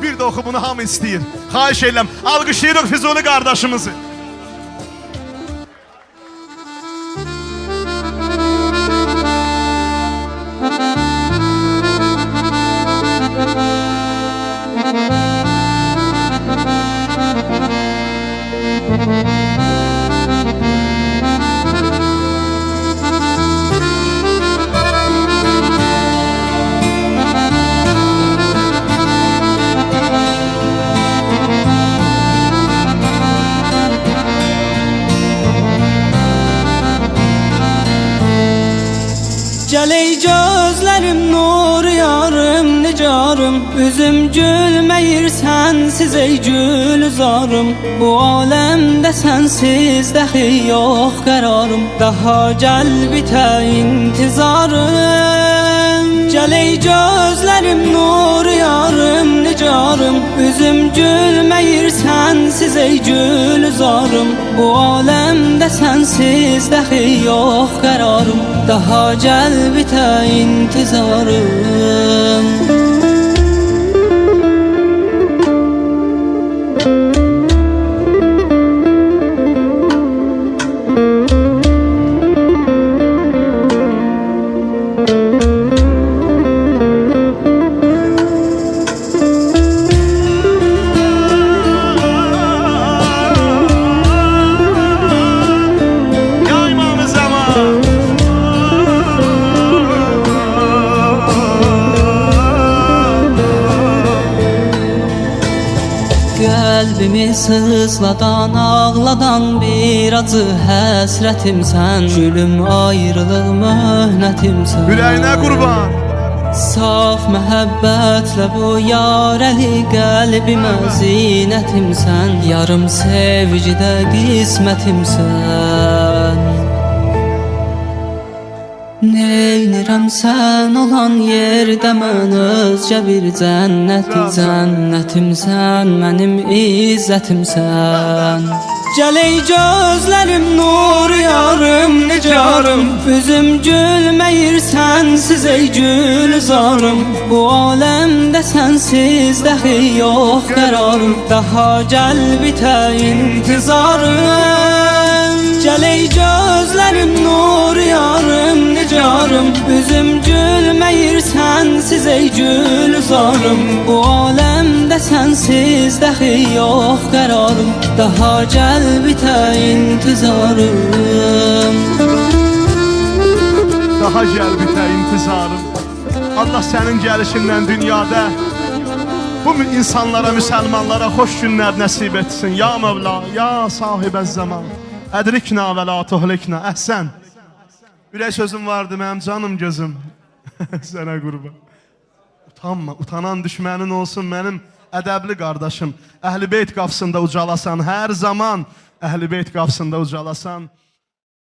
bir də oxu, bunu hamı istəyir. Xahiş edirəm, alqışlayırıq Füzuli qardaşımızı. Gəl ey gözlərim nur yarım nicarım, üzüm gülməyir sənsiz ey gülzarım. Bu aləmdə sənsiz dəxi yox qərarım, daha gəl bitə intizarım. Gəl ey gözlərim nur yarım nicarım, üzüm gülməyir sənsiz ey gülzarım. Bu aləmdə sənsiz dəxi yox qərarım, daha gəl bitə intizarım. Qəlbimi sızladan, ağladan bir acı həsrətimsən. Gülüm ayrılıq möhnətimsən. Ürəyinə qurban. Saf məhəbbətlə bu yarəli qəlbimə zinətimsən. Yarım sevgidə qismətimsən. Neynirəm sən olan yerdə mən özcə bir cənnətimsən, mənim izzətimsən. Gəl ey gözlərim nur yarım nicarım, üzüm gülməyir sənsiz ey gülzarım. Bu aləmdə sənsiz dəxi yox qərarım, daha gəl bitə intizarım. Gəl ey gözlərim nur yarım nicarım, üzüm gülməyir sənsiz ey gülzarım. Bu aləmdə sənsiz dəxi yox qərarım, daha gəl bitə intizarım. Daha gəl bitə intizarım. Allah sənin gəlişindən dünyada bu insanlara, müsəlmanlara xoş günlər nəsib etsin. Ya Mevla, ya sahibəz zaman. Ədrikna və la tuhlikna. Əhsən. Ürək sözüm vardı mənim canım gözüm. Sənə qurban. Utanma, utanan düşmənin olsun mənim ədəbli qardaşım. Əhl-i Beyt qapısında ucalasan, hər zaman Əhl-i Beyt qapısında ucalasan.